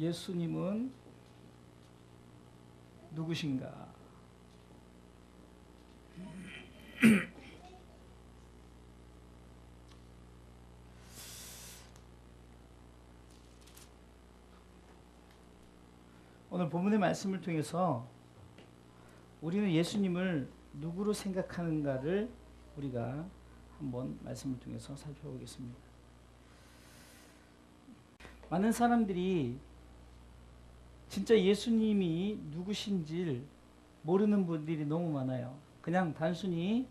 예수님은 누구신가? 오늘 본문의 말씀을 통해서 우리는 예수님을 누구로 생각하는가를 우리가 한번 말씀을 통해서 살펴보겠습니다. 많은 사람들이 진짜 예수님이 누구신지 모르는 분들이 너무 많아요. 그냥 단순히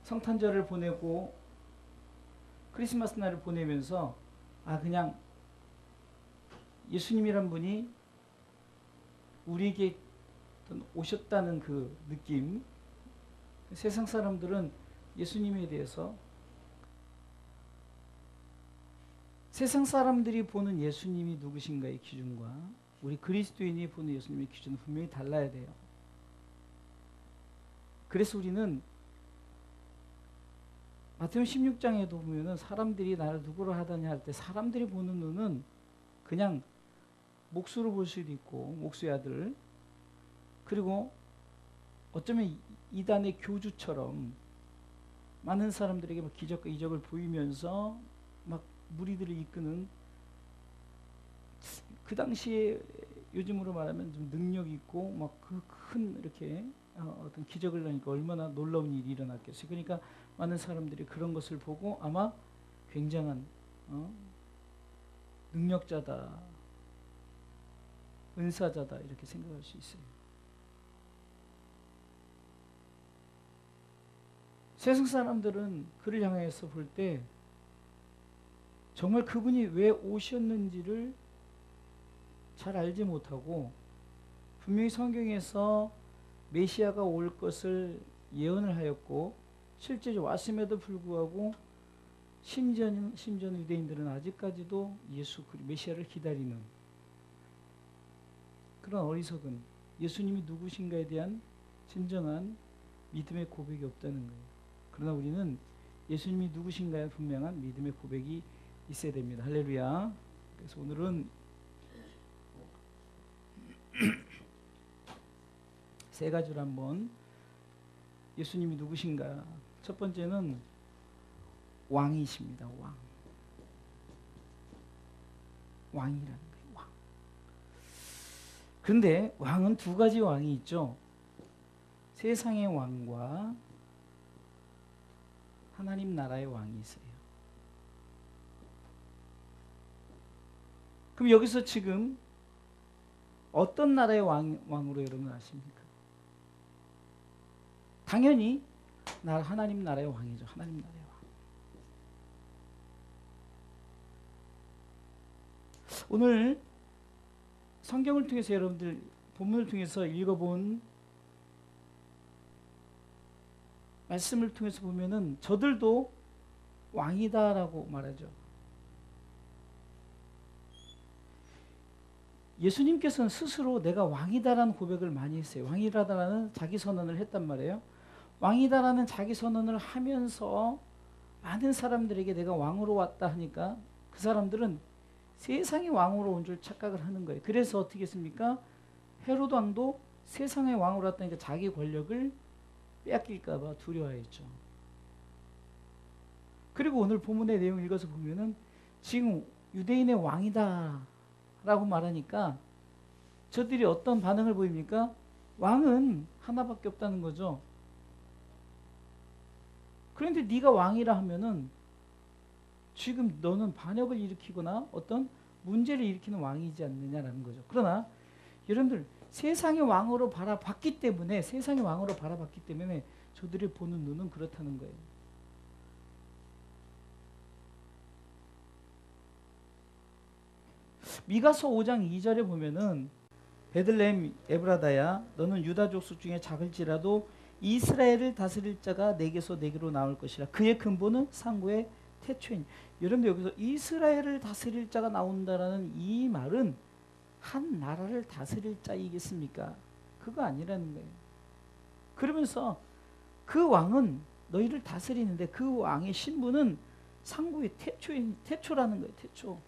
성탄절을 보내고 크리스마스 날을 보내면서 그냥 예수님이란 분이 우리에게 오셨다는 그 느낌. 세상 사람들은 예수님에 대해서 세상 사람들이 보는 예수님이 누구신가의 기준과 우리 그리스도인이 보는 예수님의 기준은 분명히 달라야 돼요. 그래서 우리는 마태복음 16장에도 보면은 사람들이 나를 누구로 하더냐 할 때 사람들이 보는 눈은 그냥 목수로 볼 수도 있고 목수의 아들, 그리고 어쩌면 이단의 교주처럼 많은 사람들에게 막 기적과 이적을 보이면서 막 무리들을 이끄는, 그 당시에 요즘으로 말하면 좀 능력 있고 막 그 큰 이렇게 어떤 기적을 하니까 얼마나 놀라운 일이 일어났겠어요. 그러니까 많은 사람들이 그런 것을 보고 아마 굉장한 능력자다, 은사자다 이렇게 생각할 수 있어요. 세상 사람들은 그를 향해서 볼 때 정말 그분이 왜 오셨는지를 잘 알지 못하고, 분명히 성경에서 메시아가 올 것을 예언을 하였고 실제로 왔음에도 불구하고 심지어는 유대인들은 아직까지도 메시아를 기다리는 그런 어리석은, 예수님이 누구신가에 대한 진정한 믿음의 고백이 없다는 거예요. 그러나 우리는 예수님이 누구신가에 분명한 믿음의 고백이 있어야 됩니다. 할렐루야. 그래서 오늘은 세 가지로 한번 예수님이 누구신가. 첫 번째는 왕이십니다. 왕이라는 거예요. 왕. 그런데 왕은 두 가지 왕이 있죠. 세상의 왕과 하나님 나라의 왕이 있어요. 그럼 여기서 지금 어떤 나라의 왕으로 여러분 아십니까? 당연히 하나님 나라의 왕이죠. 하나님 나라의 왕. 오늘 성경을 통해서 여러분들 본문을 통해서 읽어본 말씀을 통해서 보면은 저들도 왕이다라고 말하죠. 예수님께서는 스스로 내가 왕이다라는 고백을 많이 했어요. 왕이다라는 자기 선언을 했단 말이에요. 왕이다라는 자기 선언을 하면서 많은 사람들에게 내가 왕으로 왔다 하니까 그 사람들은 세상의 왕으로 온 줄 착각을 하는 거예요. 그래서 어떻게 했습니까? 헤롯 왕도 세상의 왕으로 왔다니까 자기 권력을 빼앗길까 봐 두려워했죠. 그리고 오늘 본문의 내용을 읽어서 보면은 지금 유대인의 왕이다 라고 말하니까 저들이 어떤 반응을 보입니까? 왕은 하나밖에 없다는 거죠. 그런데 네가 왕이라 하면은 지금 너는 반역을 일으키거나 어떤 문제를 일으키는 왕이지 않느냐라는 거죠. 그러나 여러분들 세상의 왕으로 바라봤기 때문에 저들이 보는 눈은 그렇다는 거예요. 미가서 5장 2절에 보면은 베들레헴 에브라다야 너는 유다 족속 중에 작을지라도 이스라엘을 다스릴 자가 내게로 나올 것이라. 그의 근본은 상고의 태초인. 여러분들 여기서 이스라엘을 다스릴 자가 나온다라는 이 말은 한 나라를 다스릴 자이겠습니까? 그거 아니라는 거예요. 그러면서 그 왕은 너희를 다스리는데 그 왕의 신분은 상고의 태초라는 거예요. 태초.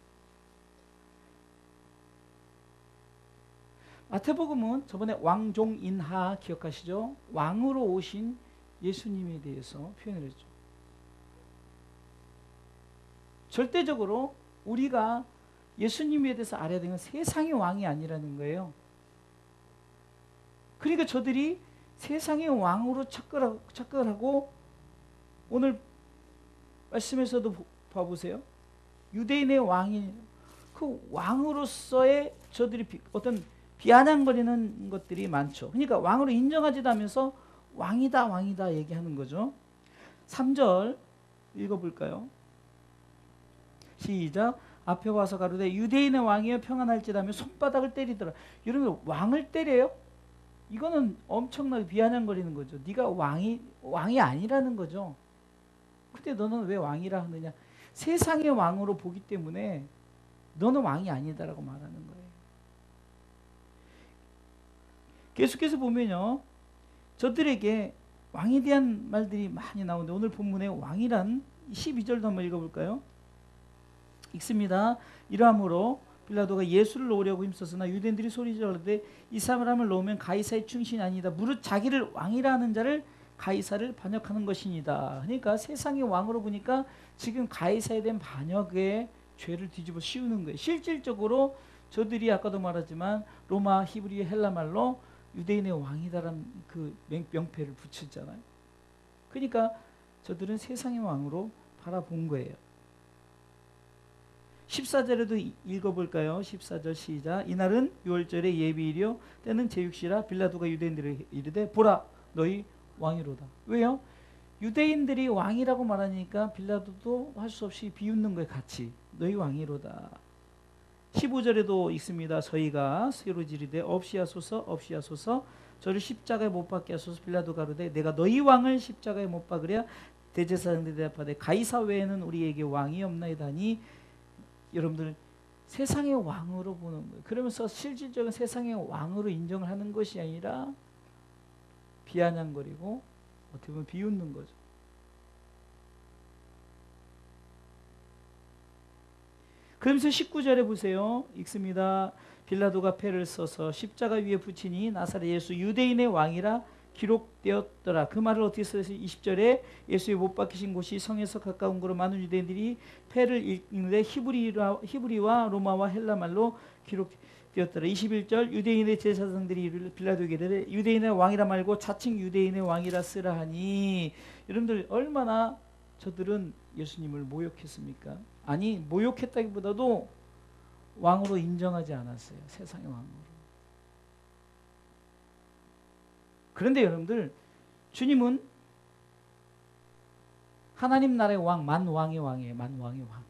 마태복음은 저번에 왕종인하 기억하시죠? 왕으로 오신 예수님에 대해서 표현을 했죠. 절대적으로 우리가 예수님에 대해서 알아야 되는 건 세상의 왕이 아니라는 거예요. 그러니까 저들이 세상의 왕으로 착각을 하고 오늘 말씀에서도 봐보세요. 유대인의 왕이 그 왕으로서의 저들이 어떤 비아냥거리는 것들이 많죠. 그러니까 왕으로 인정하지도 않으면서 왕이다 왕이다 얘기하는 거죠. 3절 읽어볼까요? 시작. 앞에 와서 가로되 유대인의 왕이여 평안할지라며 손바닥을 때리더라. 여러분 왕을 때려요? 이거는 엄청나게 비아냥거리는 거죠. 네가 왕이 아니라는 거죠. 근데 너는 왜 왕이라 하느냐? 세상의 왕으로 보기 때문에 너는 왕이 아니다라고 말하는 거예요. 계속해서 보면요, 저들에게 왕에 대한 말들이 많이 나오는데 오늘 본문에 왕이란 12절도 한번 읽어볼까요? 읽습니다. 이러함으로 빌라도가 예수를 놓으려고 힘썼으나 유대인들이 소리지르되 이 사람을 놓으면 가이사의 충신이 아니다. 무릇 자기를 왕이라 하는 자를 가이사를 반역하는 것이니다. 그러니까 세상의 왕으로 보니까 지금 가이사에 대한 반역의 죄를 뒤집어 씌우는 거예요. 실질적으로 저들이 아까도 말하지만 로마, 히브리, 헬라 말로 유대인의 왕이다라는 그 명패를 붙였잖아요. 그러니까 저들은 세상의 왕으로 바라본 거예요. 14절에도 읽어볼까요? 14절 시작. 이날은 6월절의 예비일이요 때는 제6시라 빌라도가 유대인들에게 이르되 보라 너희 왕이로다. 왜요? 유대인들이 왕이라고 말하니까 빌라도도 할 수 없이 비웃는 거예요. 같이 너희 왕이로다. 15절에도 있습니다. 저희가 새로 지르되 없이하소서 없이하소서 저를 십자가에 못 박게 하소서. 빌라도 가로되 내가 너희 왕을 십자가에 못 박으랴. 대제사장들이 대답하되 가이사 외에는 우리에게 왕이 없나이다니. 여러분들 세상의 왕으로 보는 거예요. 그러면서 실질적인 세상의 왕으로 인정을 하는 것이 아니라 비아냥거리고 어떻게 보면 비웃는 거죠. 그러면서 19절에 보세요. 읽습니다. 빌라도가 패를 써서 십자가 위에 붙이니 나사렛 예수 유대인의 왕이라 기록되었더라. 그 말을 어떻게 써서 20절에 예수의 못 박히신 곳이 성에서 가까운 거로 많은 유대인들이 패를 읽는데 히브리와 로마와 헬라 말로 기록되었더라. 21절 유대인의 제사장들이 빌라도에게 이르되 유대인의 왕이라 말고 자칭 유대인의 왕이라 쓰라 하니. 여러분들 얼마나 저들은 예수님을 모욕했습니까? 아니 모욕했다기보다도 왕으로 인정하지 않았어요. 세상의 왕으로. 그런데 여러분들 주님은 하나님 나라의 왕, 만왕의 왕이에요. 만왕의 왕.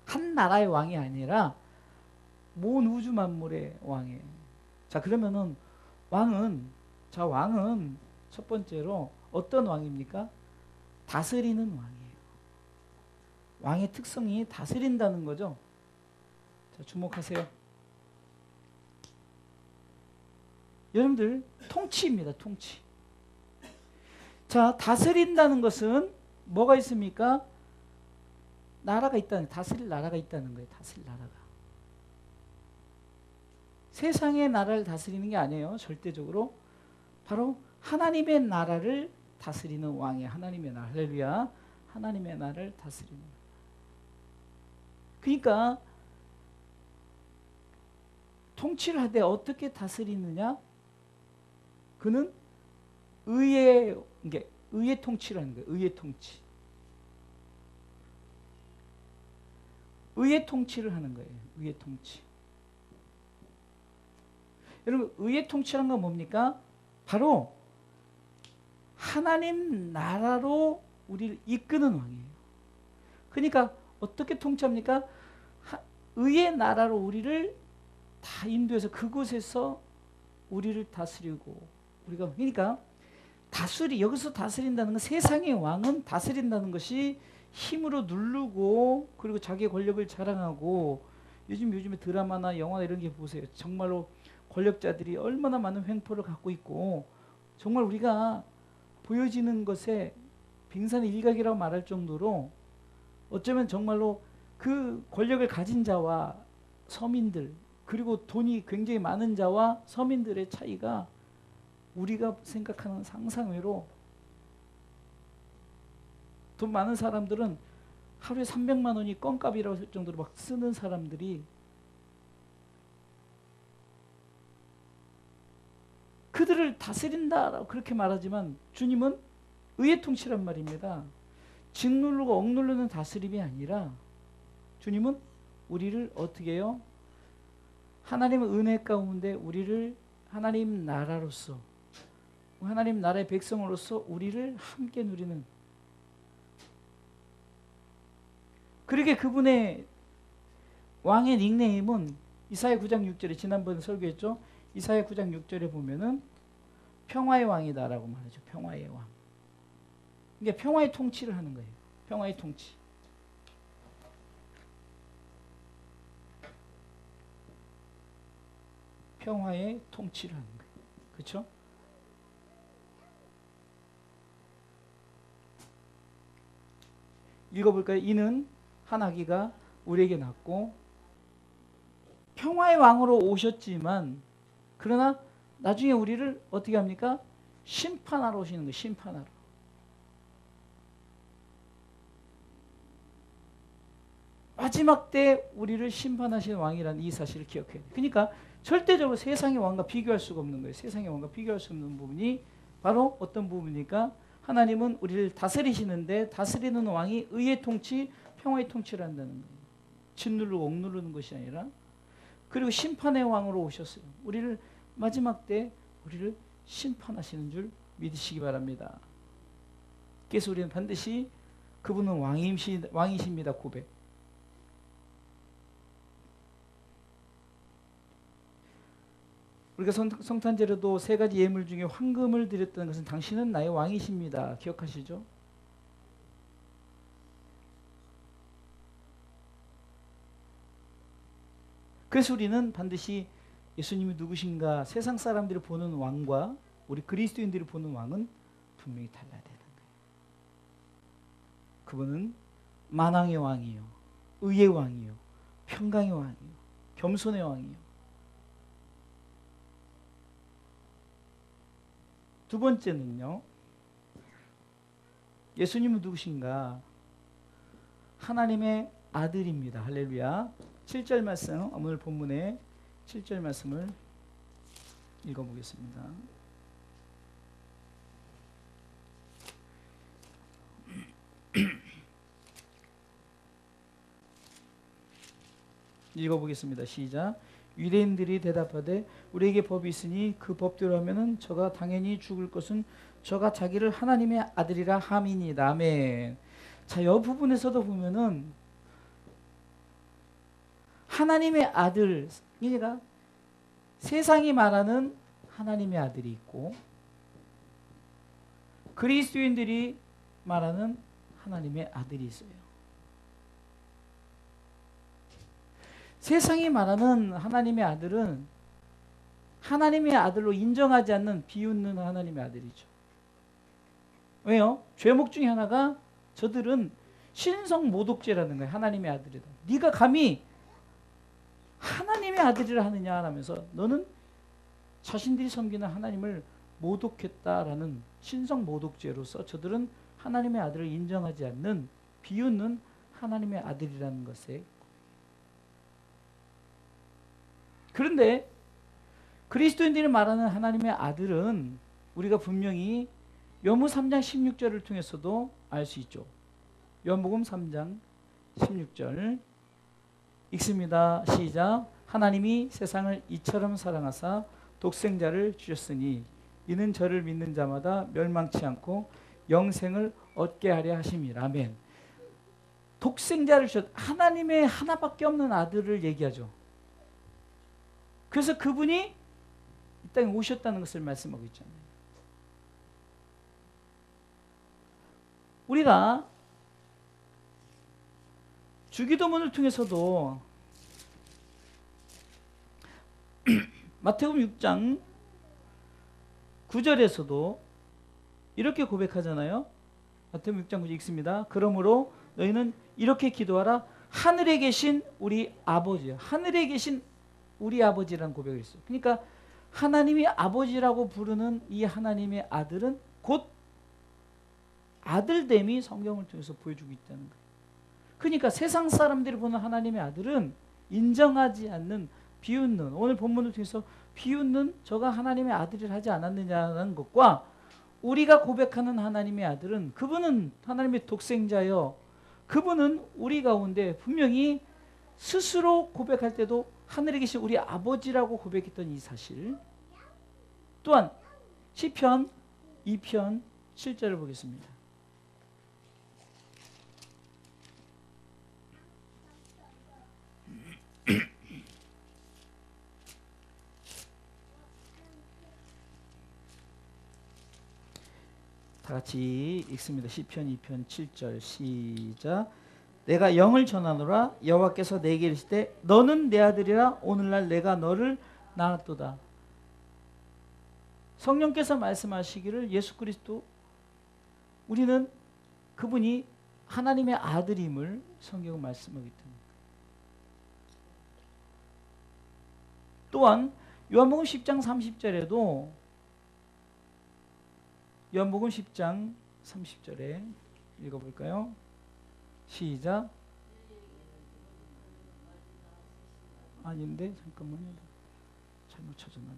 한 나라의 왕이 아니라 모든 우주 만물의 왕이에요. 자 그러면은 왕은 첫 번째로 어떤 왕입니까? 다스리는 왕이에요. 왕의 특성이 다스린다는 거죠. 자 주목하세요. 여러분들 통치입니다. 통치. 자 다스린다는 것은 뭐가 있습니까? 나라가 있다는, 다스릴 나라가 있다는 거예요. 다스릴 나라가. 세상의 나라를 다스리는 게 아니에요. 절대적으로 바로 하나님의 나라를 다스리는 왕이에요. 하나님의 나라. 할렐루야. 하나님의 나라를 다스리는. 그러니까 통치를 하되 어떻게 다스리느냐? 그는 의의 통치를 하는 거예요. 의의 통치. 의의 통치를 하는 거예요. 의의 통치. 여러분 의의 통치란 건 뭡니까? 바로 하나님 나라로 우리를 이끄는 왕이에요. 그러니까 어떻게 통치합니까? 의의 나라로 우리를 다 인도해서 그곳에서 우리를 다스리고 우리가 그러니까 여기서 다스린다는 건 세상의 왕은 다스린다는 것이 힘으로 누르고 그리고 자기의 권력을 자랑하고 요즘에 드라마나 영화나 이런 게 보세요. 정말로 권력자들이 얼마나 많은 횡포를 갖고 있고 정말 우리가 보여지는 것에 빙산의 일각이라고 말할 정도로 어쩌면 정말로 그 권력을 가진 자와 서민들 그리고 돈이 굉장히 많은 자와 서민들의 차이가 우리가 생각하는 상상외로, 돈 많은 사람들은 하루에 300만 원이 껌값이라고 할 정도로 막 쓰는 사람들이, 그들을 다스린다라고 그렇게 말하지만 주님은 의의 통치란 말입니다. 짓누르고 억누르는 다스림이 아니라 주님은 우리를 어떻게 해요? 하나님의 은혜 가운데 우리를 하나님 나라로서, 하나님 나라의 백성으로서 우리를 함께 누리는, 그러게 그분의 왕의 닉네임은 이사야 9장 6절에 지난번에 설교했죠. 이사야 9장 6절에 보면은 평화의 왕이다라고 말하죠. 평화의 왕. 이게 평화의 통치를 하는 거예요. 평화의 통치. 평화의 통치를 하는 거예요. 그렇죠? 읽어볼까요? 이는 한 아기가 우리에게 낳고 평화의 왕으로 오셨지만, 그러나 나중에 우리를 어떻게 합니까? 심판하러 오시는 거예요. 심판하러. 마지막 때 우리를 심판하시는 왕이라는 이 사실을 기억해야 돼요. 그러니까 절대적으로 세상의 왕과 비교할 수가 없는 거예요. 세상의 왕과 비교할 수 없는 부분이 바로 어떤 부분입니까? 하나님은 우리를 다스리시는데 다스리는 왕이 의의 통치, 평화의 통치를 한다는 거예요. 짓누르고 억누르는 것이 아니라. 그리고 심판의 왕으로 오셨어요. 우리를 마지막 때 우리를 심판하시는 줄 믿으시기 바랍니다. 그래서 우리는 반드시 그분은 왕이십니다. 고백. 우리가 성탄제로도 세 가지 예물 중에 황금을 드렸다는 것은 당신은 나의 왕이십니다. 기억하시죠? 그래서 우리는 반드시 예수님이 누구신가, 세상 사람들이 보는 왕과 우리 그리스도인들이 보는 왕은 분명히 달라야 되는 거예요. 그분은 만왕의 왕이요, 의의 왕이요, 평강의 왕이요, 겸손의 왕이요. 두 번째는요, 예수님은 누구신가? 하나님의 아들입니다. 할렐루야. 7절 말씀, 오늘 본문의 7절 말씀을 읽어보겠습니다. 읽어보겠습니다. 시작. 유대인들이 대답하되 우리에게 법이 있으니 그 법대로 하면은 저가 당연히 죽을 것은 저가 자기를 하나님의 아들이라 함이니이다. 아멘. 자, 이 부분에서도 보면은 하나님의 아들, 그러니까 세상이 말하는 하나님의 아들이 있고 그리스도인들이 말하는 하나님의 아들이 있어요. 세상이 말하는 하나님의 아들은 하나님의 아들로 인정하지 않는 비웃는 하나님의 아들이죠. 왜요? 죄목 중에 하나가 저들은 신성 모독죄라는 거예요. 하나님의 아들이다. 네가 감히 하나님의 아들이라 하느냐 하면서 너는 자신들이 섬기는 하나님을 모독했다라는 신성 모독죄로서 저들은 하나님의 아들을 인정하지 않는 비웃는 하나님의 아들이라는 것에, 그런데 그리스도인들이 말하는 하나님의 아들은 우리가 분명히 요한복음 3장 16절을 통해서도 알 수 있죠. 요한복음 3장 16절 읽습니다. 시작. 하나님이 세상을 이처럼 사랑하사 독생자를 주셨으니 이는 저를 믿는 자마다 멸망치 않고 영생을 얻게 하려 하심이라. 아멘. 독생자를 주셨, 하나님의 하나밖에 없는 아들을 얘기하죠. 그래서 그분이 이 땅에 오셨다는 것을 말씀하고 있잖아요. 우리가 주기도문을 통해서도 마태복음 6장 9절에서도 이렇게 고백하잖아요. 마태복음 6장 9절 읽습니다. 그러므로 너희는 이렇게 기도하라. 하늘에 계신 우리 아버지요. 하늘에 계신 우리 아버지라는 고백을 했어요. 그러니까 하나님이 아버지라고 부르는 이 하나님의 아들은 곧 아들됨이 성경을 통해서 보여주고 있다는 거예요. 그러니까 세상 사람들이 보는 하나님의 아들은 인정하지 않는, 비웃는, 오늘 본문을 통해서 비웃는 저가 하나님의 아들이라 하지 않았느냐는 것과, 우리가 고백하는 하나님의 아들은 그분은 하나님의 독생자여, 그분은 우리 가운데 분명히 스스로 고백할 때도 하늘에 계신 우리 아버지라고 고백했던 이 사실, 또한 시편 2편 7절을 보겠습니다. 다 같이 읽습니다. 시편 2편 7절 시작. 내가 영을 전하노라. 여호와께서 내게 이르시되 너는 내 아들이라. 오늘날 내가 너를 낳았도다. 성령께서 말씀하시기를 예수 그리스도, 우리는 그분이 하나님의 아들임을 성경은 말씀하기 때문에. 또한 요한복음 10장 30절에도, 요한복음 10장 30절에 읽어볼까요? 시작. 아닌데 잠깐만요. 잘못 찾았나요?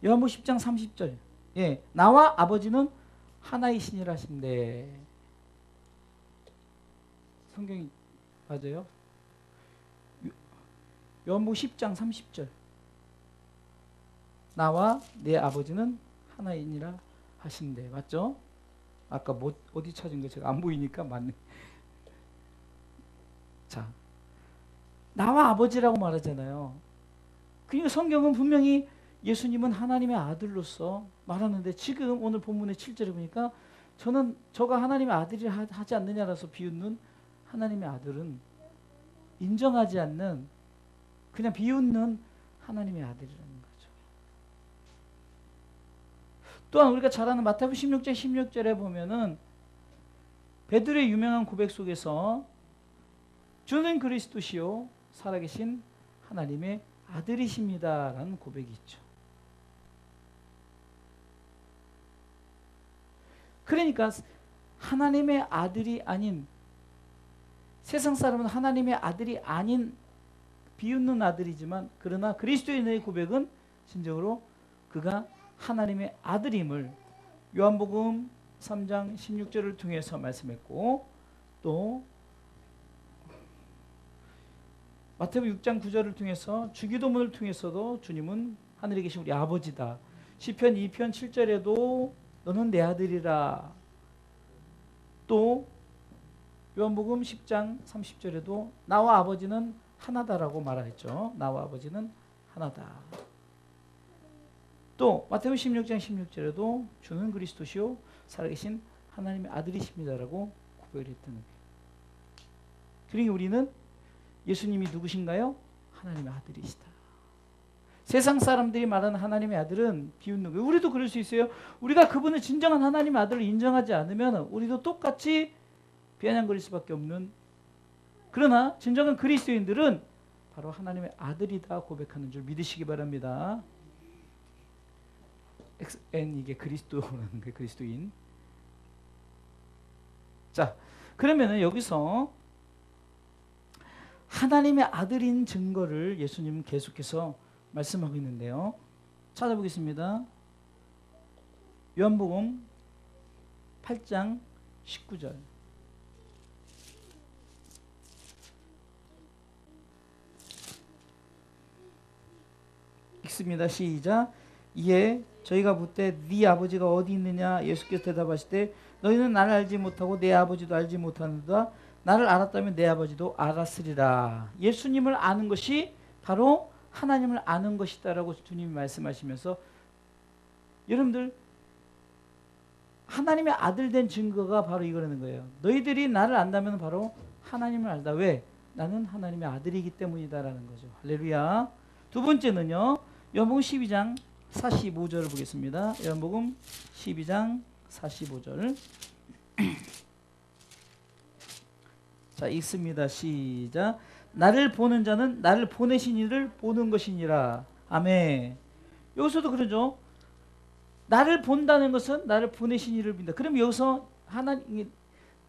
요한복음 10장 30절. 예, 나와 아버지는 하나이시니라 하신대. 성경이 맞아요? 요한복음 10장 30절. 나와 내 아버지는 하나이니라 하신대. 맞죠? 아까 어디 찾은 거 제가 안 보이니까 맞네. 자, 나와 아버지라고 말하잖아요. 그러니까 성경은 분명히 예수님은 하나님의 아들로서 말하는데, 지금 오늘 본문의 7절에 보니까 저가 하나님의 아들이 하지 않느냐라서 비웃는 하나님의 아들은 인정하지 않는, 그냥 비웃는 하나님의 아들이라는 거죠. 또한 우리가 잘 아는 마태복음 16장 16절에 보면은 베드로의 유명한 고백 속에서 주는 그리스도시요 살아계신 하나님의 아들이십니다라는 고백이 있죠. 그러니까 하나님의 아들이 아닌, 세상 사람은 하나님의 아들이 아닌 비웃는 아들이지만, 그러나 그리스도인의 고백은 진정으로 그가 하나님의 아들임을 요한복음 3장 16절을 통해서 말씀했고, 또 마태복음 6장 9절을 통해서 주기도문을 통해서도 주님은 하늘에 계신 우리 아버지다. 시편 2편 7절에도 너는 내 아들이라. 또 요한복음 10장 30절에도 나와 아버지는 하나다라고 말했죠. 나와 아버지는 하나다. 또 마태복음 16장 16절에도 주는 그리스도시요 살아계신 하나님의 아들이십니다라고 고백을 했다는 거예요. 그러니 우리는 예수님이 누구신가요? 하나님의 아들이시다. 세상 사람들이 말하는 하나님의 아들은 비웃는 거예요. 우리도 그럴 수 있어요. 우리가 그분을 진정한 하나님의 아들을 인정하지 않으면 우리도 똑같이 비아냥거릴 수밖에 없는, 그러나 진정한 그리스도인들은 바로 하나님의 아들이다 고백하는 줄 믿으시기 바랍니다. XN 이게 그리스도라는 거예요. 그리스도인. 자, 그러면은 여기서 하나님의 아들인 증거를 예수님은 계속해서 말씀하고 있는데요. 찾아보겠습니다. 요한복음 8장 19절. 읽습니다. 시작. 이에 저희가 묻되 네 아버지가 어디 있느냐? 예수께서 대답하시되 너희는 나를 알지 못하고 내 아버지도 알지 못하는도다. 나를 알았다면 내 아버지도 알았으리라. 예수님을 아는 것이 바로 하나님을 아는 것이다라고 주님이 말씀하시면서, 여러분들 하나님의 아들 된 증거가 바로 이거라는 거예요. 너희들이 나를 안다면 바로 하나님을 알다. 왜? 나는 하나님의 아들이기 때문이다라는 거죠. 할렐루야. 두 번째는요, 요한복음 12장 45절을 보겠습니다. 요한복음 12장 45절. 자, 읽습니다. 시작. 나를 보는 자는 나를 보내신 이를 보는 것이니라. 아멘. 여기서도 그러죠. 나를 본다는 것은 나를 보내신 이를 본다. 그럼 여기서 하나님,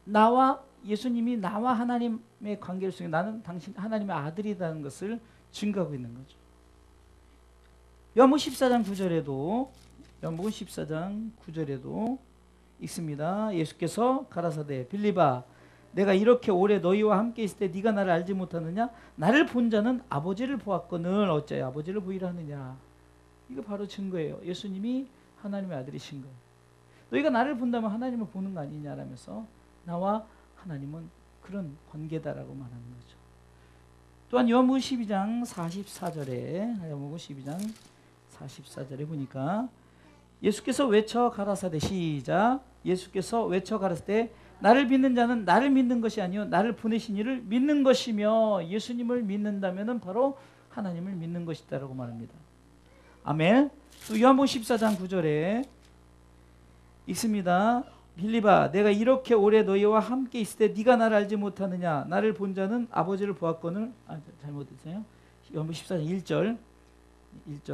나와 예수님이 나와 하나님의 관계를 속에 나는 당신 하나님의 아들이라는 것을 증거하고 있는 거죠. 요한복음 14장 9절에도 요한복음 14장 9절에도 읽습니다. 예수께서 가라사대 빌립아 내가 이렇게 오래 너희와 함께 있을 때 네가 나를 알지 못하느냐? 나를 본 자는 아버지를 보았거늘 어찌하여 아버지를 보이라 하느냐? 이거 바로 증거예요. 예수님이 하나님의 아들이신 거예요. 너희가 나를 본다면 하나님을 보는 거 아니냐라면서 나와 하나님은 그런 관계다라고 말하는 거죠. 또한 요한복음 12장 44절에 요한복음 12장 44절에 보니까 예수께서 외쳐 가라사대 시작. 예수께서 외쳐 가라사대 나를 믿는 자는 나를 믿는 것이 아니요 나를 보내신 이를 믿는 것이며 예수님을 믿는다면은 바로 하나님을 믿는 것이다라고 말합니다. 아멘. 또 요한복음 14장 9절에 읽습니다. 빌립아 내가 이렇게 오래 너희와 함께 있을 때 네가 나를 알지 못하느냐? 나를 본 자는 아버지를 보았거늘 잘못했어요. 요한복음 14장 1절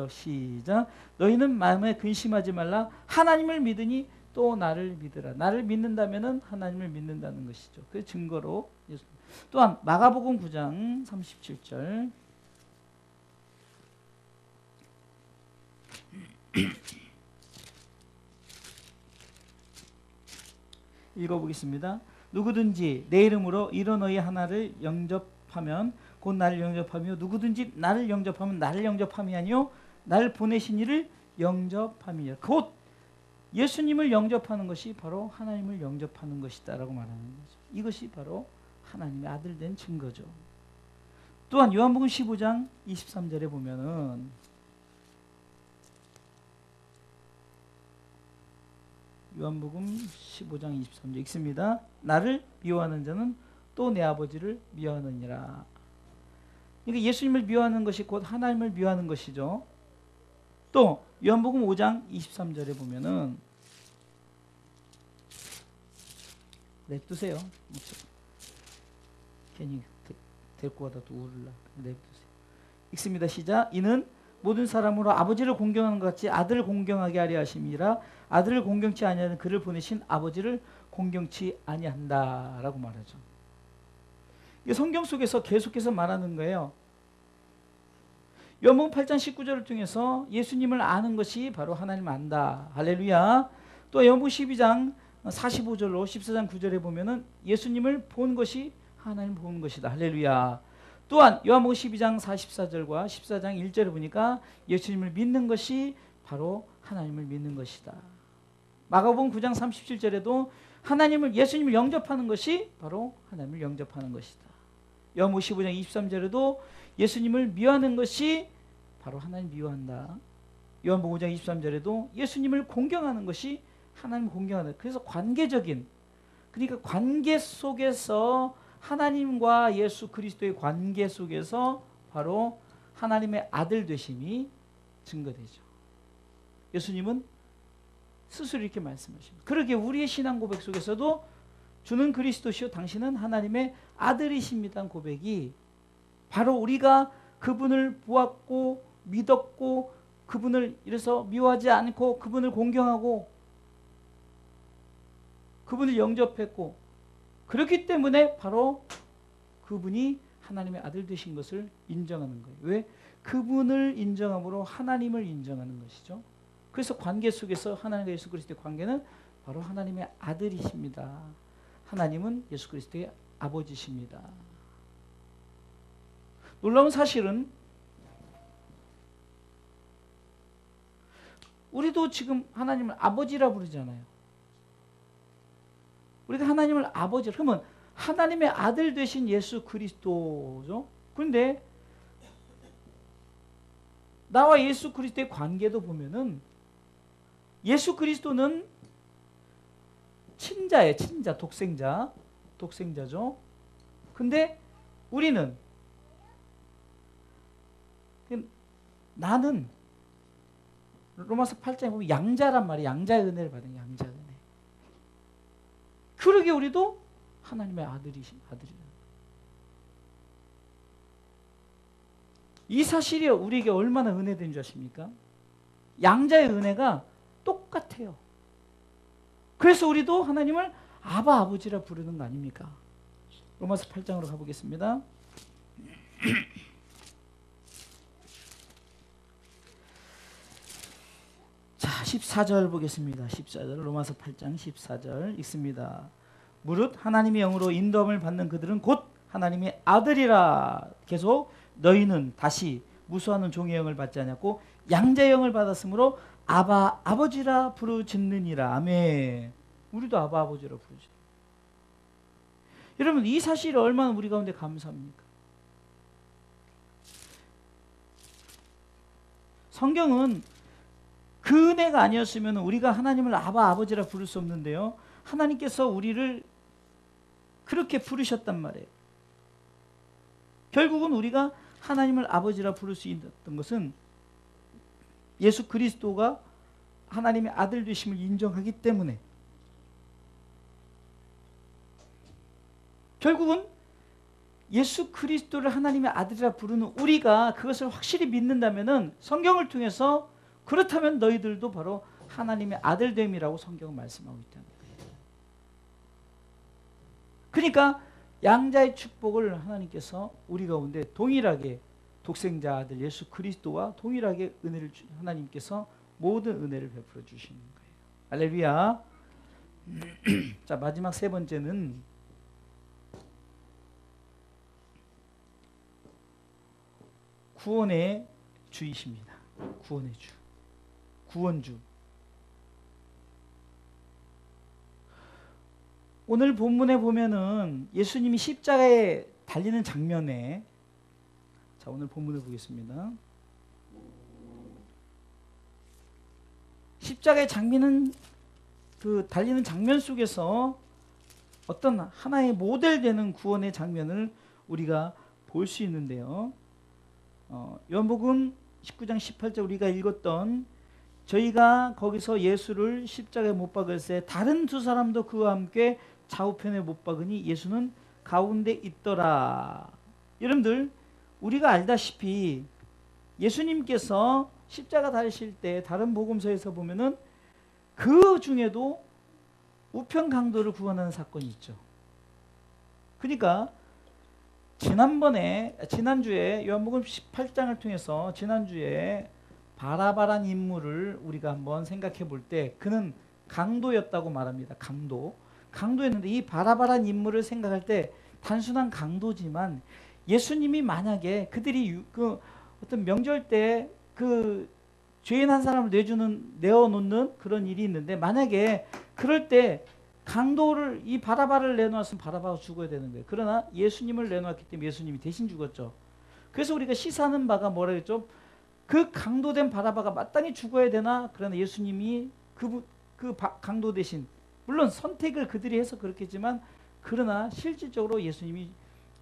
시작. 너희는 마음에 근심하지 말라. 하나님을 믿으니 또 나를 믿으라. 나를 믿는다면은 하나님을 믿는다는 것이죠. 그 증거로 예수. 또한 마가복음 9장 37절 읽어보겠습니다. 누구든지 내 이름으로 이런 너희 하나를 영접하면 곧 나를 영접하며 누구든지 나를 영접하면 나를 영접함이 아니요 나를 보내신 이를 영접함이니라. 곧 예수님을 영접하는 것이 바로 하나님을 영접하는 것이다라고 말하는 거죠. 이것이 바로 하나님의 아들 된 증거죠. 또한 요한복음 15장 23절에 보면은 요한복음 15장 23절 읽습니다. 나를 미워하는 자는 또 내 아버지를 미워하느니라. 그러니까 예수님을 미워하는 것이 곧 하나님을 미워하는 것이죠. 또 요한복음 5장 23절에 보면은 냅두세요. 괜히 데리고 가다 또 울라. 냅두세요. 읽습니다. 시작. 이는 모든 사람으로 아버지를 공경하는 것 같이 아들을 공경하게 하려 하심이라. 아들을 공경치 아니하는 그를 보내신 아버지를 공경치 아니한다라고 말하죠. 이게 성경 속에서 계속해서 말하는 거예요. 요한복음 8장 19절을 통해서 예수님을 아는 것이 바로 하나님을 안다. 할렐루야. 또 요한복음 12장 45절로 14장 9절에 보면은 예수님을 본 것이 하나님을 보는 것이다. 할렐루야. 또한 요한복음 12장 44절과 14장 1절에 보니까 예수님을 믿는 것이 바로 하나님을 믿는 것이다. 마가복음 9장 37절에도 예수님을 영접하는 것이 바로 하나님을 영접하는 것이다. 요한복음 15장 23절에도 예수님을 미워하는 것이 바로 하나님 미워한다. 요한복음 5장 23절에도 예수님을 공경하는 것이 하나님 공경한다. 그래서 그러니까 관계 속에서 하나님과 예수 그리스도의 관계 속에서 바로 하나님의 아들 되심이 증거되죠. 예수님은 스스로 이렇게 말씀하십니다. 그러기에 우리의 신앙 고백 속에서도 주는 그리스도시요 당신은 하나님의 아들이십니다 고백이 바로 우리가 그분을 보았고 믿었고 그분을 이래서 미워하지 않고 그분을 공경하고 그분을 영접했고 그렇기 때문에 바로 그분이 하나님의 아들 되신 것을 인정하는 거예요. 왜? 그분을 인정함으로 하나님을 인정하는 것이죠. 그래서 관계 속에서 하나님과 예수 그리스도의 관계는 바로 하나님의 아들이십니다. 하나님은 예수 그리스도의 아버지십니다. 놀라운 사실은 우리도 지금 하나님을 아버지라 부르잖아요. 우리가 하나님을 아버지라 그러면 하나님의 아들 되신 예수 그리스도죠. 그런데 나와 예수 그리스도의 관계도 보면은 예수 그리스도는 친자예요. 친자, 독생자죠. 근데 우리는 나는 로마서 8장에 보면 양자란 말이에요. 양자의 은혜를 받은 양자의 은혜. 그러게 우리도 하나님의 아들이라. 이 사실이 우리에게 얼마나 은혜된 줄 아십니까? 양자의 은혜가 똑같아요. 그래서 우리도 하나님을 아바 아버지라 부르는 거 아닙니까? 로마서 8장으로 가보겠습니다. 자, 14절 보겠습니다. 14절 로마서 8장 14절 읽습니다. 무릇 하나님의 영으로 인도함을 받는 그들은 곧 하나님의 아들이라. 계속 너희는 다시 무수하는 종의 영을 받지 않았고 양자의 영을 받았으므로 아바 아버지라 부르짖느니라. 아멘. 우리도 아바 아버지라 부르짖. 여러분 이 사실이 얼마나 우리 가운데 감사합니까? 성경은 그 은혜가 아니었으면 우리가 하나님을 아바 아버지라 부를 수 없는데요. 하나님께서 우리를 그렇게 부르셨단 말이에요. 결국은 우리가 하나님을 아버지라 부를 수 있었던 것은 예수 그리스도가 하나님의 아들 되심을 인정하기 때문에, 결국은 예수 그리스도를 하나님의 아들이라 부르는 우리가 그것을 확실히 믿는다면은 성경을 통해서 그렇다면 너희들도 바로 하나님의 아들됨이라고 성경은 말씀하고 있다는 거예요. 그러니까 양자의 축복을 하나님께서 우리 가운데 동일하게 독생자 아들 예수 그리스도와 동일하게 은혜를 하나님께서 모든 은혜를 베풀어 주시는 거예요. 할렐루야. 자, 마지막 세 번째는 구원의 주이십니다. 구원의 주. 구원주. 오늘 본문에 보면은 예수님이 십자가에 달리는 장면에, 자, 오늘 본문을 보겠습니다. 십자가의 장면은 그 달리는 장면 속에서 어떤 하나의 모델되는 구원의 장면을 우리가 볼 수 있는데요. 요한복음 19장 18절 우리가 읽었던, 저희가 거기서 예수를 십자가에 못 박을새 다른 두 사람도 그와 함께 좌우편에 못 박으니 예수는 가운데 있더라. 여러분들 우리가 알다시피 예수님께서 십자가 달리실 때 다른 복음서에서 보면은 그 중에도 우편 강도를 구원하는 사건이 있죠. 그러니까 지난주에 요한복음 18장을 통해서 지난주에 바라바란 인물을 우리가 한번 생각해 볼 때 그는 강도였다고 말합니다. 강도였는데 이 바라바란 인물을 생각할 때 단순한 강도지만 예수님이 만약에 그들이 그 어떤 명절 때 그 죄인 한 사람을 내어놓는 그런 일이 있는데, 만약에 그럴 때 강도를 이 바라바를 내놓았으면 바라바가 죽어야 되는 거예요. 그러나 예수님을 내놓았기 때문에 예수님이 대신 죽었죠. 그래서 우리가 시사하는 바가 뭐라 했죠? 그 강도된 바라바가 마땅히 죽어야 되나? 그러나 예수님이 강도 대신, 물론 선택을 그들이 해서 그렇겠지만, 그러나 실질적으로 예수님이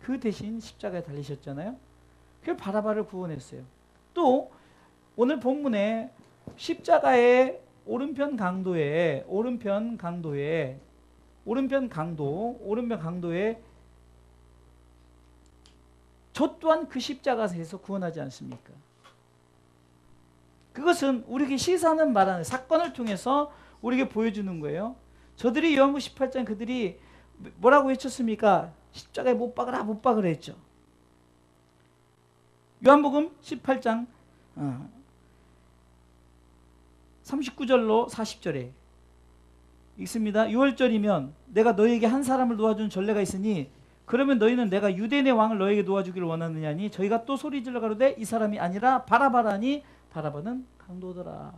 그 대신 십자가에 달리셨잖아요. 그 바라바를 구원했어요. 또 오늘 본문에 십자가의 오른편 강도에 저 또한 그 십자가에서 구원하지 않습니까? 그것은 우리에게 시사하는 말하는 사건을 통해서 우리에게 보여주는 거예요. 저들이 요한복음 18장 그들이 뭐라고 외쳤습니까? 십자가에 못 박으라 못 박으라 했죠. 요한복음 18장 39절로 40절에 읽습니다. 6월절이면 내가 너희에게 한 사람을 놓아주는 전례가 있으니 그러면 너희는 내가 유대인의 왕을 너희에게 놓아주기를 원하느냐니, 저희가 또 소리질러 가로되 이 사람이 아니라 바라바라니 바라바는 강도더라.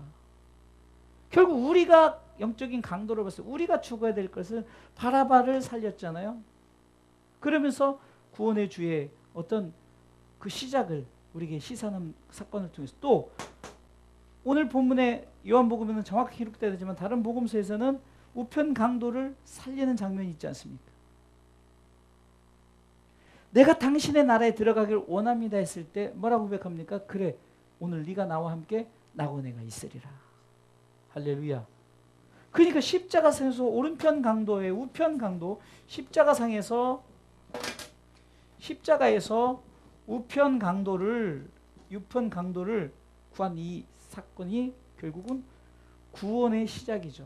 결국 우리가 영적인 강도로 봤을 때 우리가 죽어야 될 것을 바라바를 살렸잖아요. 그러면서 구원의 주의 어떤 그 시작을 우리에게 시사하는 사건을 통해서, 또 오늘 본문에 요한복음에는 정확히 기록되어 있지만 다른 복음서에서는 우편 강도를 살리는 장면이 있지 않습니까? 내가 당신의 나라에 들어가길 원합니다 했을 때 뭐라고 고백합니까? 그래, 오늘 네가 나와 함께 낙원에가 있으리라. 할렐루야. 그러니까 십자가상에서 오른편 강도에 우편 강도, 십자가에서 우편 강도를 구한 이 사건이 결국은 구원의 시작이죠.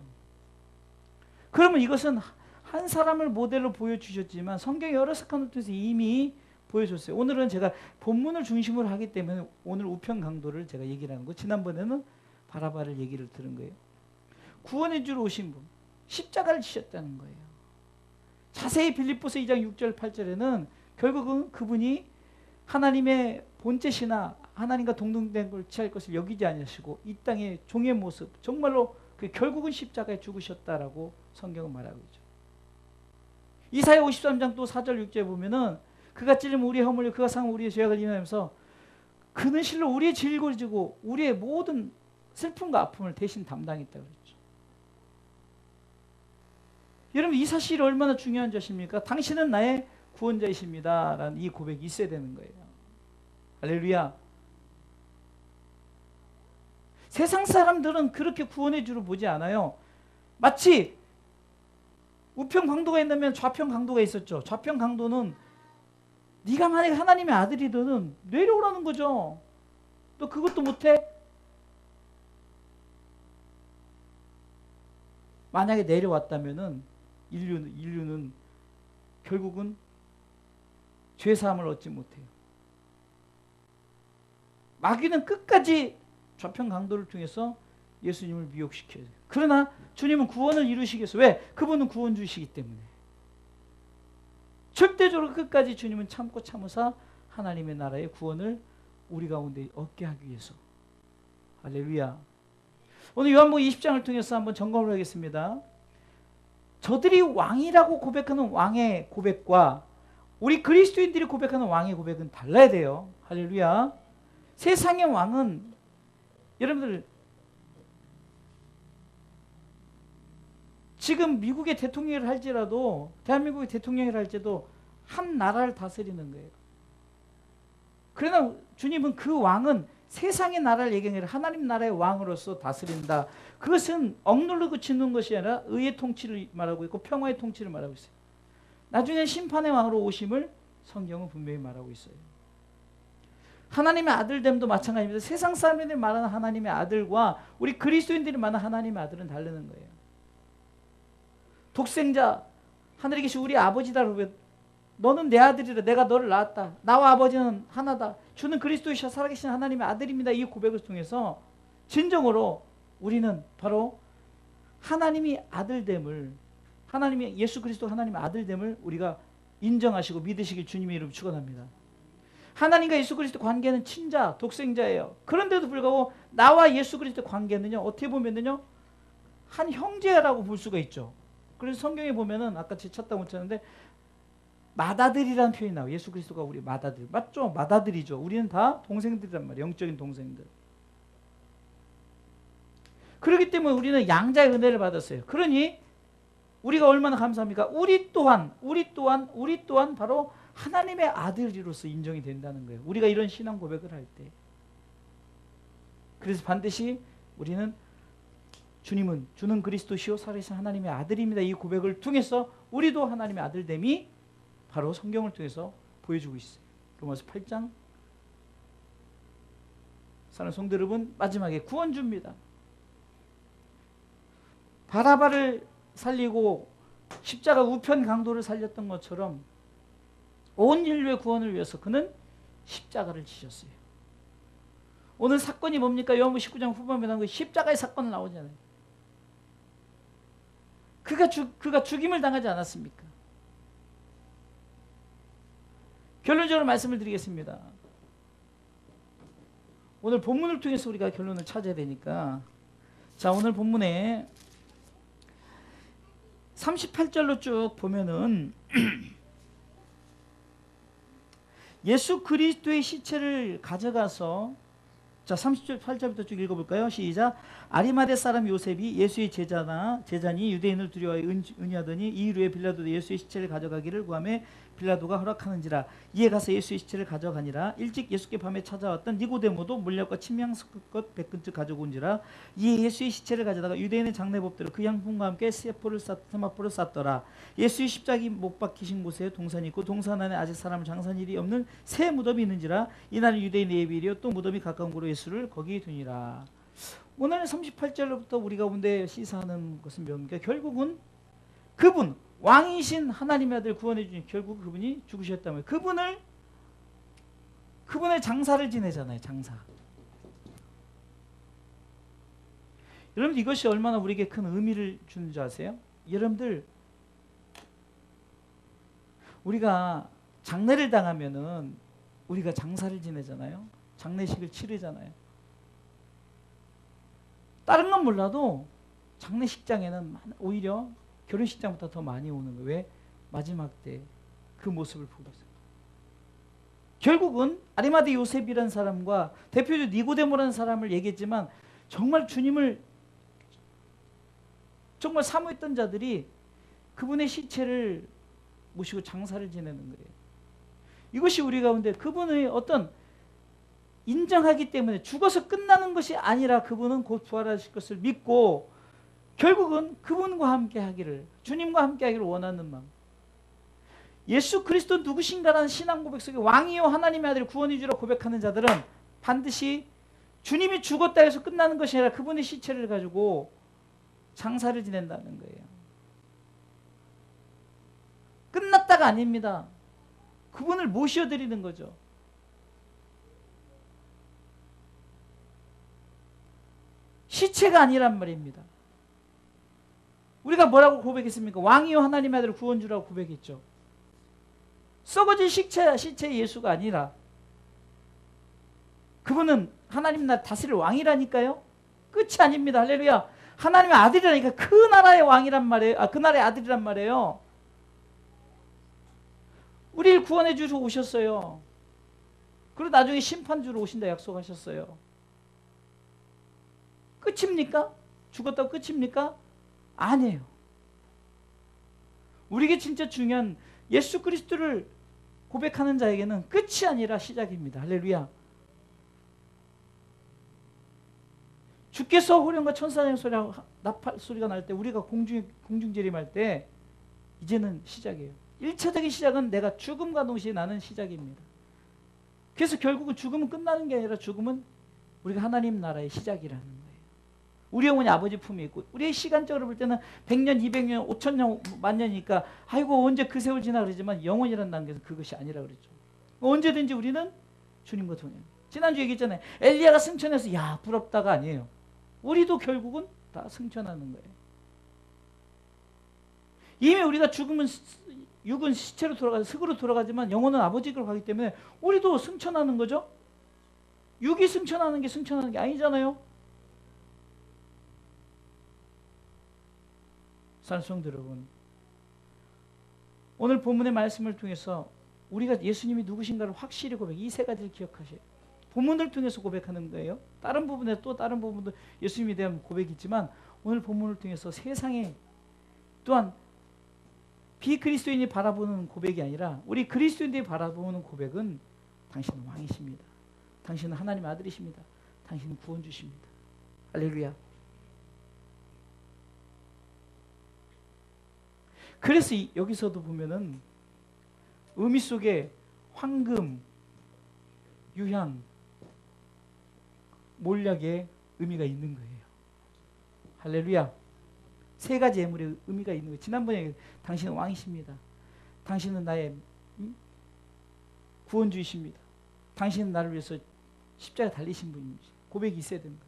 그러면 이것은 한 사람을 모델로 보여주셨지만 성경의 여러 사건을 통해서 이미 보여줬어요. 오늘은 제가 본문을 중심으로 하기 때문에 오늘 우편 강도를 제가 얘기를 하는 거. 지난번에는 바라바를 얘기를 들은 거예요. 구원해 주러 오신 분, 십자가를 지셨다는 거예요. 자세히 빌립보서 2장 6절 8절에는 결국은 그분이 하나님의 본체시나 하나님과 동등된 걸 취할 것을 여기지 아니하시고 이 땅의 종의 모습, 정말로 결국은 십자가에 죽으셨다라고 성경은 말하고 있죠. 이사야 53장 또 4절 6절에 보면은 그가 찔림 우리의 허물로 그가 상 우리의 죄악을 인하면서 그는 실로 우리의 질고를 지고 우리의 모든 슬픔과 아픔을 대신 담당했다고 그랬죠. 여러분 이 사실이 얼마나 중요한 것입니까? 당신은 나의 구원자이십니다 라는 이 고백이 있어야 되는 거예요. 할렐루야. 세상 사람들은 그렇게 구원해 주러 보지 않아요. 마치 우편 강도가 있다면 좌편 강도가 있었죠. 좌편 강도는 네가 만약에 하나님의 아들이든 내려오라는 거죠. 또 그것도 못해? 만약에 내려왔다면은 인류는 결국은 죄사함을 얻지 못해요. 마귀는 끝까지 좌편 강도를 통해서 예수님을 미혹시켜요. 그러나 주님은 구원을 이루시겠어요. 왜? 그분은 구원주시기 때문에. 절대적으로 끝까지 주님은 참고 참으사 하나님의 나라의 구원을 우리 가운데 얻게 하기 위해서. 할렐루야. 오늘 요한복음 20장을 통해서 한번 점검을 하겠습니다. 저들이 왕이라고 고백하는 왕의 고백과 우리 그리스도인들이 고백하는 왕의 고백은 달라야 돼요. 할렐루야. 세상의 왕은 여러분들 지금 미국의 대통령을 할지라도 대한민국의 대통령을 할지도 한 나라를 다스리는 거예요. 그러나 주님은 그 왕은 세상의 나라를 얘기하는 게 아니라 하나님 나라의 왕으로서 다스린다. 그것은 억누르고 짓는 것이 아니라 의의 통치를 말하고 있고 평화의 통치를 말하고 있어요. 나중에 심판의 왕으로 오심을 성경은 분명히 말하고 있어요. 하나님의 아들됨도 마찬가지입니다. 세상 사람들이 말하는 하나님의 아들과 우리 그리스도인들이 말하는 하나님의 아들은 다르는 거예요. 독생자 하늘에 계신 우리 아버지다. 너는 내 아들이라. 내가 너를 낳았다. 나와 아버지는 하나다. 주는 그리스도이셔 살아계신 하나님의 아들입니다. 이 고백을 통해서 진정으로 우리는 바로 하나님이 아들됨을, 하나님이 예수 그리스도 하나님의 아들됨을 우리가 인정하시고 믿으시길 주님의 이름으로 축원합니다. 하나님과 예수 그리스도 관계는 친자, 독생자예요. 그런데도 불구하고 나와 예수 그리스도 관계는요, 어떻게 보면은요, 한 형제라고 볼 수가 있죠. 그래서 성경에 보면은 아까 제 찾다 못 찾는데 맏아들이라는 표현이 나와요. 예수 그리스도가 우리 맏아들. 맞죠? 맏아들이죠. 우리는 다 동생들이란 말이에요. 영적인 동생들. 그렇기 때문에 우리는 양자의 은혜를 받았어요. 그러니 우리가 얼마나 감사합니까? 우리 또한 바로 하나님의 아들이로서 인정이 된다는 거예요. 우리가 이런 신앙 고백을 할 때. 그래서 반드시 우리는 주는 그리스도시요 살아계신 하나님의 아들입니다. 이 고백을 통해서 우리도 하나님의 아들됨이 바로 성경을 통해서 보여주고 있어요. 로마서 8장. 사랑하는 성도 여러분, 마지막에 구원주입니다. 바라바를 살리고 십자가 우편 강도를 살렸던 것처럼 온 인류의 구원을 위해서 그는 십자가를 지셨어요. 오늘 사건이 뭡니까? 요한복음 19장 후반부에 나온 거 십자가의 사건을 나오잖아요. 그가 죽임을 당하지 않았습니까? 결론적으로 말씀을 드리겠습니다. 오늘 본문을 통해서 우리가 결론을 찾아야 되니까, 자, 오늘 본문에 38절로 쭉 보면은 예수 그리스도의 시체를 가져가서, 자 38절부터 쭉 읽어볼까요? 시작. 아리마대 사람 요셉이 예수의 제자니 유대인을 두려워하여 은유하더니 이 이후에 빌라도도 예수의 시체를 가져가기를 구하며 빌라도가 허락하는지라. 이에 가서 예수의 시체를 가져가니라. 일찍 예수께 밤에 찾아왔던 니고데모도 물약과 침향것 백근쯤 가져온지라. 이에 예수의 시체를 가져다가 유대인의 장례법대로 그 향품과 함께 세마포를 쌌더라. 예수의 십자기 못 박히신 곳에 동산이 있고 동산 안에 아직 사람을 장사한 일이 없는 새 무덤이 있는지라. 이날은 유대인의 예비일이요 또 무덤이 가까운 곳으로 예수를 거기 두니라. 오늘 38절부터 우리가 본데 시사하는 것은 뭡니까? 결국은 그분 왕이신 하나님의 아들 구원해 주신 결국 그분이 죽으셨다면 그분의 장사를 지내잖아요. 장사. 여러분 이것이 얼마나 우리에게 큰 의미를 주는 줄 아세요? 여러분들 우리가 장례를 당하면은 우리가 장사를 지내잖아요. 장례식을 치르잖아요. 다른 건 몰라도 장례식장에는 오히려 결혼식장보다 더 많이 오는 거예요. 왜? 마지막 때 그 모습을 보고 있어요. 결국은 아리마대 요셉이라는 사람과 대표적 니고데모라는 사람을 얘기했지만 정말 주님을 정말 사모했던 자들이 그분의 시체를 모시고 장사를 지내는 거예요. 이것이 우리 가운데 그분의 어떤 인정하기 때문에 죽어서 끝나는 것이 아니라 그분은 곧 부활하실 것을 믿고 결국은 그분과 함께 하기를, 주님과 함께 하기를 원하는 마음. 예수 그리스도 누구신가라는 신앙 고백 속에 왕이요 하나님의 아들 구원해 주라 고백하는 자들은 반드시 주님이 죽었다 해서 끝나는 것이 아니라 그분의 시체를 가지고 장사를 지낸다는 거예요. 끝났다가 아닙니다. 그분을 모셔드리는 거죠. 시체가 아니란 말입니다. 우리가 뭐라고 고백했습니까? 왕이요 하나님의 아들 구원주라고 고백했죠. 썩어질 시체 예수가 아니라 그분은 하나님 나라 다스릴 왕이라니까요. 끝이 아닙니다. 할렐루야. 하나님의 아들이라니까. 그 나라의 왕이란 말이에요. 그 나라의 아들이란 말이에요. 우리를 구원해 주시고 오셨어요. 그리고 나중에 심판주로 오신다 약속하셨어요. 끝입니까? 죽었다고 끝입니까? 아니에요. 우리에게 진짜 중요한 예수 그리스도를 고백하는 자에게는 끝이 아니라 시작입니다. 할렐루야. 주께서 호령과 천사의 소리와 나팔 소리가 날 때 우리가 공중재림할 때 이제는 시작이에요. 1차적인 시작은 내가 죽음과 동시에 나는 시작입니다. 그래서 결국은 죽음은 끝나는 게 아니라 죽음은 우리가 하나님 나라의 시작이라는 거예요. 우리 영혼이 아버지 품에 있고 우리의 시간적으로 볼 때는 100년, 200년, 5000년, 만년이니까 아이고 언제 그 세월 지나 그러지만 영혼이라는 단계에서 그것이 아니라 그랬죠. 언제든지 우리는 주님과 동행. 지난주 얘기했잖아요. 엘리야가 승천해서 야 부럽다가 아니에요. 우리도 결국은 다 승천하는 거예요. 이미 우리가 죽으면 육은 시체로 돌아가서 흙으로 돌아가지만 영혼은 아버지로 가기 때문에 우리도 승천하는 거죠. 육이 승천하는 게 아니잖아요. 사랑하는 여러분, 오늘 본문의 말씀을 통해서 우리가 예수님이 누구신가를 확실히 고백, 이 세 가지를 기억하셔요. 본문을 통해서 고백하는 거예요. 다른 부분에 또 다른 부분도 예수님에 대한 고백이 있지만 오늘 본문을 통해서 세상에 또한 비그리스도인이 바라보는 고백이 아니라 우리 그리스도인들이 바라보는 고백은 당신은 왕이십니다. 당신은 하나님의 아들이십니다. 당신은 구원주십니다. 할렐루야. 그래서 여기서도 보면은 의미 속에 황금, 유향, 몰약의 의미가 있는 거예요. 할렐루야. 세 가지 예물의 의미가 있는 거예요. 지난번에 당신은 왕이십니다. 당신은 나의 구원주이십니다. 당신은 나를 위해서 십자가 달리신 분입니다. 고백이 있어야 되는 거죠.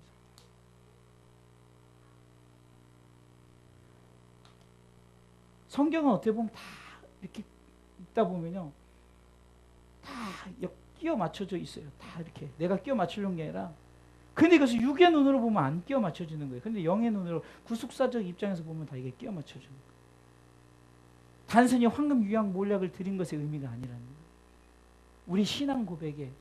성경은 어떻게 보면 다 이렇게 읽다 보면요. 다 끼워 맞춰져 있어요. 다 이렇게. 내가 끼워 맞추려는 게 아니라 근데 이것을 육의 눈으로 보면 안 끼워 맞춰지는 거예요. 근데 영의 눈으로 구속사적 입장에서 보면 다 이게 끼워 맞춰지는 거예요. 단순히 황금, 유향, 몰약을 드린 것의 의미가 아니라는 거예요. 우리 신앙 고백에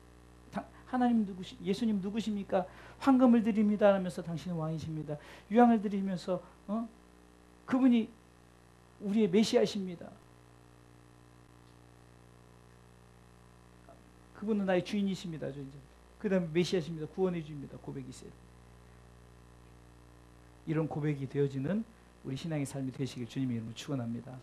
하나님 예수님 누구십니까? 황금을 드립니다 하면서 당신은 왕이십니다. 유향을 드리면서 그분이 우리의 메시아십니다. 그분은 나의 주인이십니다. 이제 그 다음에 메시아십니다. 구원해 주입니다. 고백이 있어요. 이런 고백이 되어지는 우리 신앙의 삶이 되시길 주님의 이름으로 축원합니다.